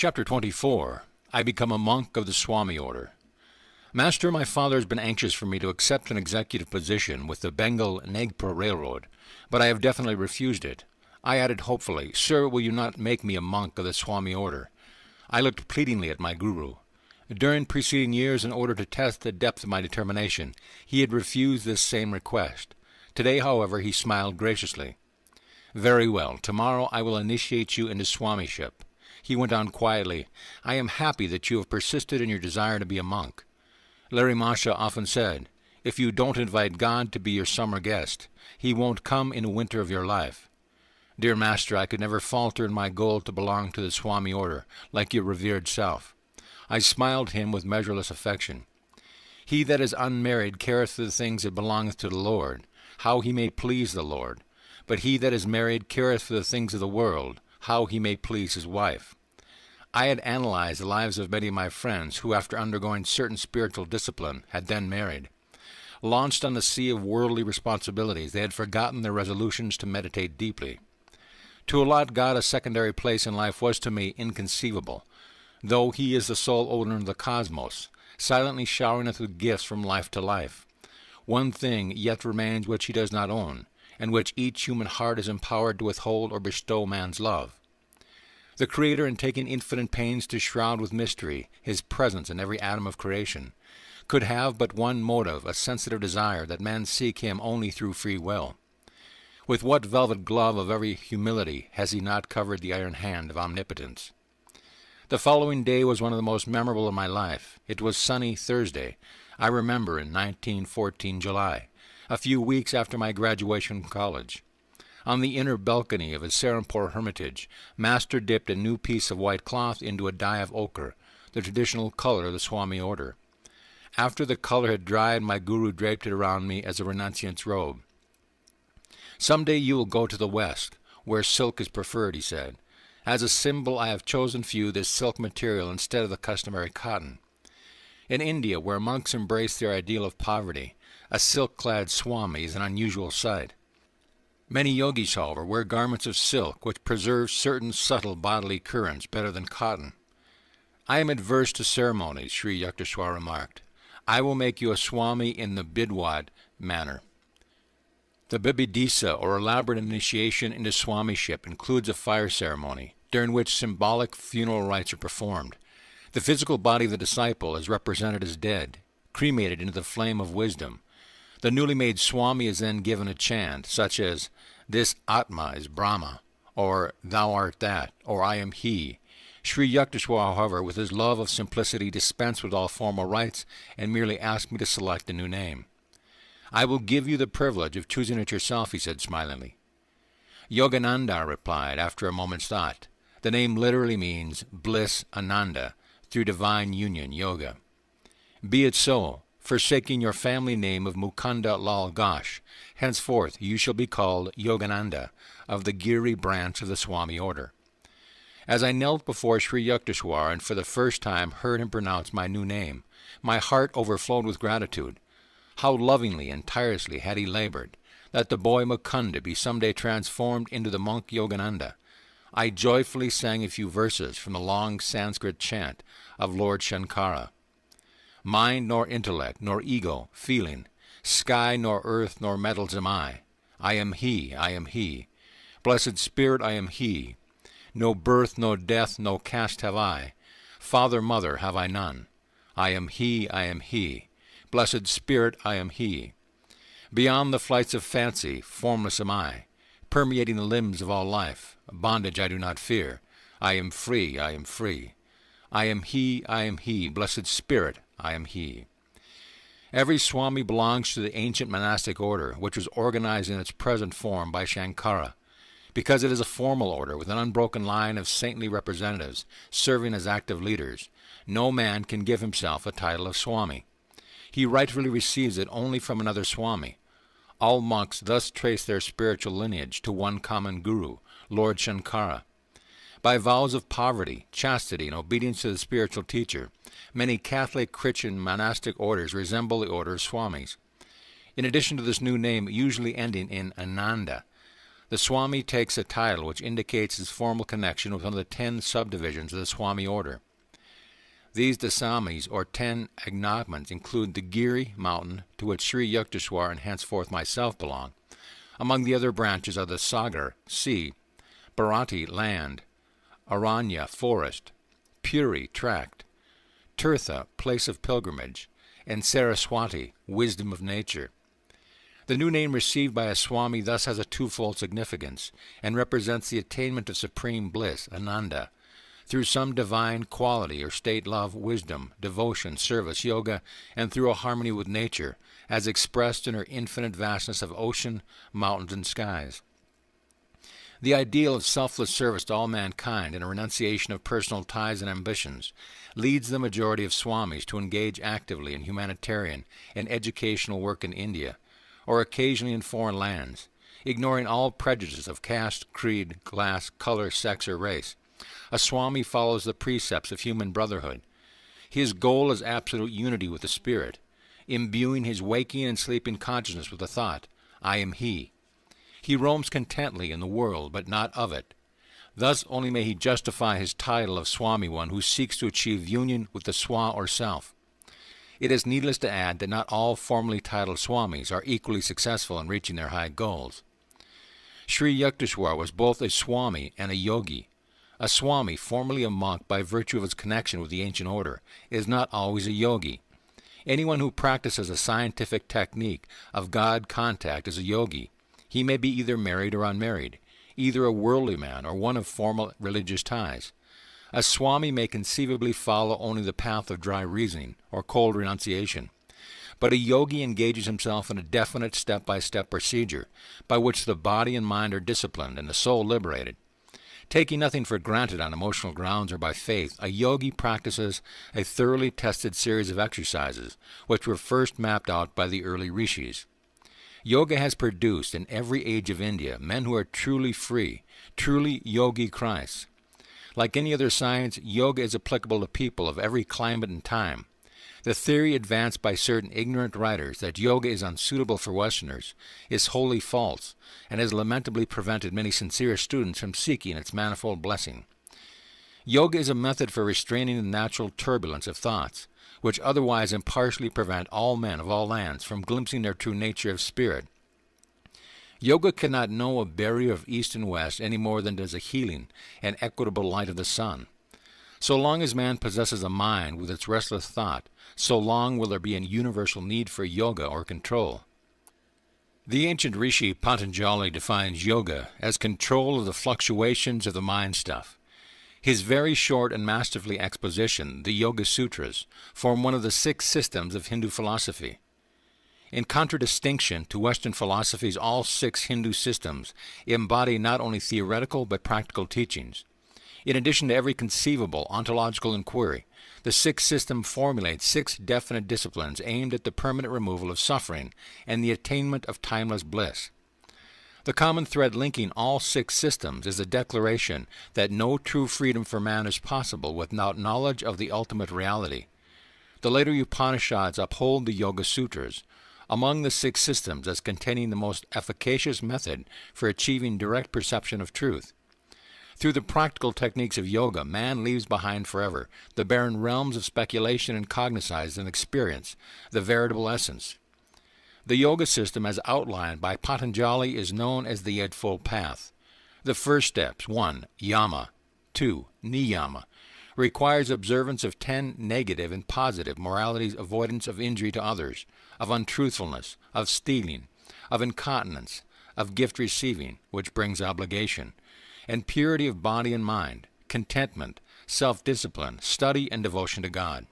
Chapter 24. I become a monk of the Swami order. Master, my father has been anxious for me to accept an executive position with the Bengal-Nagpur Railroad, but I have definitely refused it. I added hopefully, Sir, will you not make me a monk of the Swami order? I looked pleadingly at my guru. During preceding years, in order to test the depth of my determination, he had refused this same request. Today, however, he smiled graciously. Very well, tomorrow I will initiate you into Swamiship. He went on quietly, I am happy that you have persisted in your desire to be a monk. Larry Masha often said, if you don't invite God to be your summer guest, he won't come in the winter of your life. Dear Master, I could never falter in my goal to belong to the Swami order, like your revered self. I smiled him with measureless affection. He that is unmarried careth for the things that belongeth to the Lord, how he may please the Lord. But he that is married careth for the things of the world, how he may please his wife. I had analyzed the lives of many of my friends who, after undergoing certain spiritual discipline, had then married. Launched on the sea of worldly responsibilities, they had forgotten their resolutions to meditate deeply. To allot God a secondary place in life was to me inconceivable, though he is the sole owner of the cosmos, silently showering us with gifts from life to life. One thing yet remains which he does not own, and which each human heart is empowered to withhold or bestow man's love. The Creator, in taking infinite pains to shroud with mystery his presence in every atom of creation, could have but one motive, a sensitive desire that men seek him only through free will. With what velvet glove of very humility has he not covered the iron hand of omnipotence? The following day was one of the most memorable of my life. It was sunny Thursday, I remember, in 1914 July, a few weeks after my graduation from college. On the inner balcony of his Serampore hermitage, Master dipped a new piece of white cloth into a dye of ochre, the traditional color of the Swami order. After the color had dried, my guru draped it around me as a renunciant's robe. Some day you will go to the West, where silk is preferred, he said. As a symbol, I have chosen for you this silk material instead of the customary cotton. In India, where monks embrace their ideal of poverty, a silk-clad Swami is an unusual sight. Many yogis, however, wear garments of silk which preserve certain subtle bodily currents better than cotton. I am adverse to ceremonies, Sri Yukteswar remarked. I will make you a Swami in the Bidwad manner. The Bibidisa, or elaborate initiation into Swamiship, includes a fire ceremony, during which symbolic funeral rites are performed. The physical body of the disciple is represented as dead, cremated into the flame of wisdom. The newly made Swami is then given a chant, such as, This Atma is Brahma, or Thou art that, or I am he. Sri Yukteswar, however, with his love of simplicity, dispensed with all formal rites and merely asked me to select a new name. I will give you the privilege of choosing it yourself, he said smilingly. Yogananda, I replied, after a moment's thought. The name literally means bliss ananda, through divine union, yoga. Be it so, forsaking your family name of Mukunda Lal Ghosh, henceforth you shall be called Yogananda, of the Giri branch of the Swami order. As I knelt before Sri Yukteswar and for the first time heard him pronounce my new name, my heart overflowed with gratitude. How lovingly and tirelessly had he labored, that the boy Mukunda be someday transformed into the monk Yogananda. I joyfully sang a few verses from the long Sanskrit chant of Lord Shankara. Mind nor intellect, nor ego, feeling, sky nor earth nor metals am I. I am he, I am he. Blessed Spirit, I am he. No birth, no death, no caste have I. Father, mother have I none. I am he, I am he. Blessed Spirit, I am he. Beyond the flights of fancy, formless am I, permeating the limbs of all life. Bondage I do not fear. I am free, I am free. I am he, I am he. Blessed Spirit, I am he. Every Swami belongs to the ancient monastic order, which was organized in its present form by Shankara. Because it is a formal order with an unbroken line of saintly representatives serving as active leaders, no man can give himself a title of Swami. He rightfully receives it only from another Swami. All monks thus trace their spiritual lineage to one common guru, Lord Shankara. By vows of poverty, chastity, and obedience to the spiritual teacher, many Catholic, Christian, monastic orders resemble the order of Swamis. In addition to this new name, usually ending in Ananda, The Swami takes a title which indicates his formal connection with one of the 10 subdivisions of the Swami order. These Dasamis, or 10 agnagments, include the Giri mountain, to which Sri Yukteswar and henceforth myself belong. Among the other branches are the Sagar, sea, Bharati, land, Aranya, forest, Puri, tract, Tirtha, place of pilgrimage, and Saraswati, wisdom of nature. The new name received by a Swami thus has a twofold significance, and represents the attainment of supreme bliss, Ananda, through some divine quality or state, love, wisdom, devotion, service, yoga, and through a harmony with nature, as expressed in her infinite vastness of ocean, mountains, and skies. The ideal of selfless service to all mankind and a renunciation of personal ties and ambitions leads the majority of Swamis to engage actively in humanitarian and educational work in India, or occasionally in foreign lands, ignoring all prejudices of caste, creed, class, color, sex, or race. A Swami follows the precepts of human brotherhood. His goal is absolute unity with the Spirit, imbuing his waking and sleeping consciousness with the thought, I am He. He roams contently in the world, but not of it. Thus only may he justify his title of Swami, one who seeks to achieve union with the Swa or Self. It is needless to add that not all formally titled Swamis are equally successful in reaching their high goals. Sri Yukteswar was both a Swami and a Yogi. A Swami, formerly a monk by virtue of his connection with the ancient order, is not always a Yogi. Anyone who practices a scientific technique of God contact is a Yogi. He may be either married or unmarried, either a worldly man or one of formal religious ties. A Swami may conceivably follow only the path of dry reasoning or cold renunciation, but a Yogi engages himself in a definite step-by-step procedure by which the body and mind are disciplined and the soul liberated. Taking nothing for granted on emotional grounds or by faith, a Yogi practices a thoroughly tested series of exercises which were first mapped out by the early rishis. Yoga has produced in every age of India men who are truly free, truly Yogi Christs. Like any other science, yoga is applicable to people of every climate and time. The theory advanced by certain ignorant writers that yoga is unsuitable for Westerners is wholly false, and has lamentably prevented many sincere students from seeking its manifold blessing. Yoga is a method for restraining the natural turbulence of thoughts, which otherwise impartially prevent all men of all lands from glimpsing their true nature of spirit. Yoga cannot know a barrier of east and west any more than does a healing and equitable light of the sun. So long as man possesses a mind with its restless thought, so long will there be a universal need for yoga or control. The ancient rishi Patanjali defines yoga as control of the fluctuations of the mind stuff. His very short and masterfully exposition, the Yoga Sutras, form one of the 6 systems of Hindu philosophy. In contradistinction to Western philosophies, all 6 Hindu systems embody not only theoretical but practical teachings. In addition to every conceivable ontological inquiry, the 6th system formulates 6 definite disciplines aimed at the permanent removal of suffering and the attainment of timeless bliss. The common thread linking all 6 systems is the declaration that no true freedom for man is possible without knowledge of the ultimate reality. The later Upanishads uphold the Yoga Sutras, among the 6 systems as containing the most efficacious method for achieving direct perception of truth. Through the practical techniques of yoga, man leaves behind forever the barren realms of speculation and cognizance and experience, the veritable essence. The yoga system as outlined by Patanjali is known as the Eightfold Path. The first steps, 1. Yama, 2. Niyama, requires observance of 10 negative and positive moralities, avoidance of injury to others, of untruthfulness, of stealing, of incontinence, of gift receiving, which brings obligation, and purity of body and mind, contentment, self-discipline, study, and devotion to God.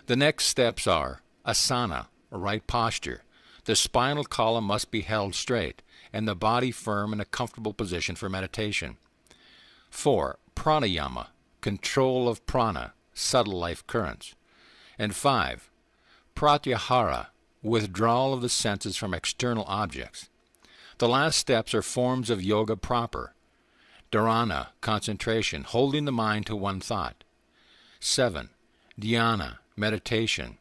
The next steps are asana, or right posture. The spinal column must be held straight, and the body firm in a comfortable position for meditation. 4. Pranayama, control of prana, subtle life currents. And 5. Pratyahara, withdrawal of the senses from external objects. The last steps are forms of yoga proper. Dharana, concentration, holding the mind to one thought. 7. Dhyana, meditation.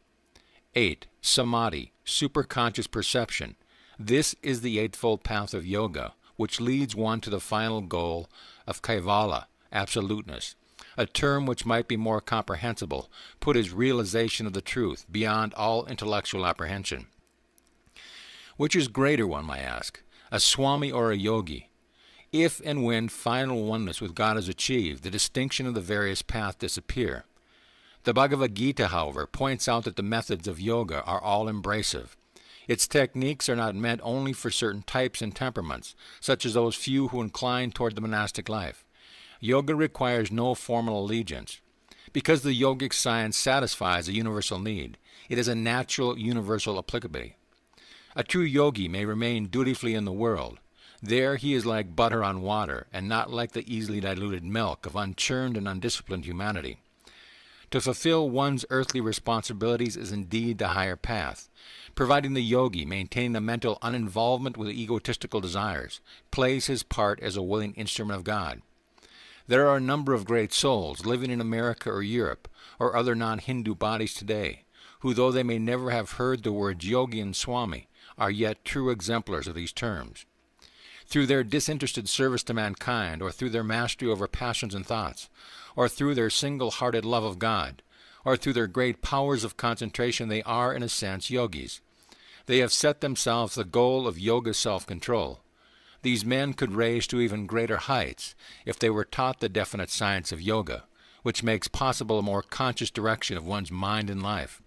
8. Samadhi, superconscious perception. This is the Eightfold Path of Yoga, which leads one to the final goal of Kaivala, absoluteness, a term which might be more comprehensible, put as realization of the truth beyond all intellectual apprehension. Which is greater, one might ask, a Swami or a Yogi? If and when final oneness with God is achieved, the distinction of the various paths disappear. The Bhagavad Gita, however, points out that the methods of yoga are all-embracive. Its techniques are not meant only for certain types and temperaments, such as those few who incline toward the monastic life. Yoga requires no formal allegiance. Because the yogic science satisfies a universal need, it is a natural universal applicability. A true yogi may remain dutifully in the world. There he is like butter on water, and not like the easily diluted milk of unchurned and undisciplined humanity. To fulfill one's earthly responsibilities is indeed the higher path, providing the yogi, maintaining a mental uninvolvement with egotistical desires, plays his part as a willing instrument of God. There are a number of great souls living in America or Europe or other non-Hindu bodies today, who, though they may never have heard the words yogi and swami, are yet true exemplars of these terms. Through their disinterested service to mankind, or through their mastery over passions and thoughts, or through their single-hearted love of God, or through their great powers of concentration, they are, in a sense, yogis. They have set themselves the goal of yoga self-control. These men could raise to even greater heights if they were taught the definite science of yoga, which makes possible a more conscious direction of one's mind and life.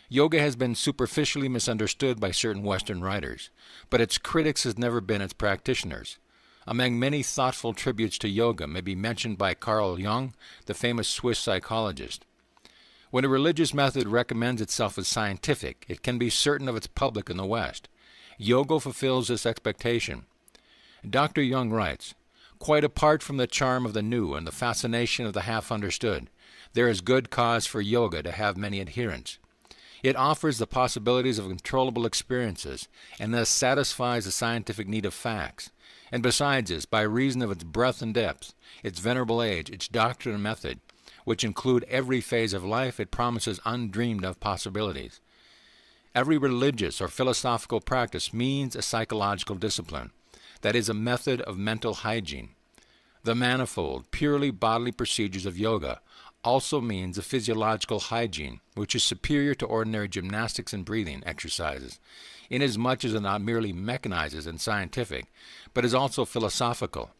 Yoga has been superficially misunderstood by certain Western writers, but its critics has never been its practitioners. Among many thoughtful tributes to yoga may be mentioned by Carl Jung, the famous Swiss psychologist. When a religious method recommends itself as scientific, it can be certain of its public in the West. Yoga fulfills this expectation. Dr. Jung writes, "Quite apart from the charm of the new and the fascination of the half-understood, there is good cause for yoga to have many adherents. It offers the possibilities of controllable experiences, and thus satisfies the scientific need of facts. And besides this, by reason of its breadth and depth, its venerable age, its doctrine and method, which include every phase of life, it promises undreamed-of possibilities. Every religious or philosophical practice means a psychological discipline, that is, a method of mental hygiene. The manifold, purely bodily procedures of yoga also means a physiological hygiene, which is superior to ordinary gymnastics and breathing exercises, inasmuch as it not merely mechanizes and scientific, but is also philosophical.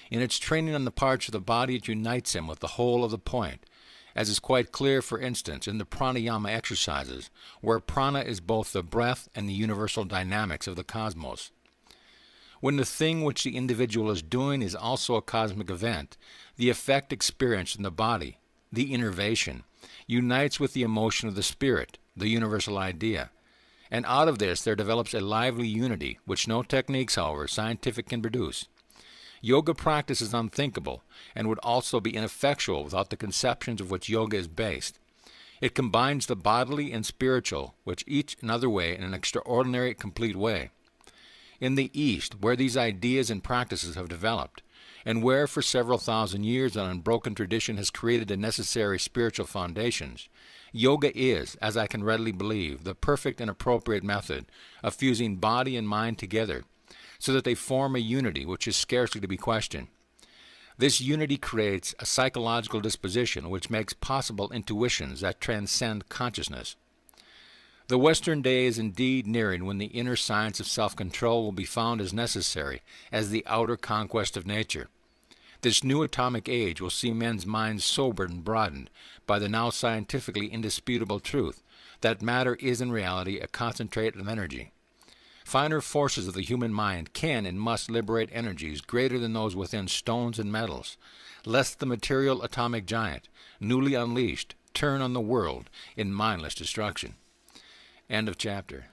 In its training on the parts of the body, it unites him with the whole of the point, as is quite clear, for instance, in the pranayama exercises, where prana is both the breath and the universal dynamics of the cosmos. When the thing which the individual is doing is also a cosmic event, the effect experienced in the body, the innervation, unites with the emotion of the spirit, the universal idea. And out of this there develops a lively unity, which no techniques, however, scientific can produce. Yoga practice is unthinkable, and would also be ineffectual without the conceptions of which yoga is based. It combines the bodily and spiritual, which each another way in an extraordinary, complete way. In the East, where these ideas and practices have developed, and where for several thousand years an unbroken tradition has created the necessary spiritual foundations, yoga is, as I can readily believe, the perfect and appropriate method of fusing body and mind together, so that they form a unity which is scarcely to be questioned. This unity creates a psychological disposition which makes possible intuitions that transcend consciousness. The Western day is indeed nearing when the inner science of self-control will be found as necessary as the outer conquest of nature. This new atomic age will see men's minds sobered and broadened by the now scientifically indisputable truth that matter is in reality a concentrate of energy. Finer forces of the human mind can and must liberate energies greater than those within stones and metals, lest the material atomic giant, newly unleashed, turn on the world in mindless destruction. End of chapter.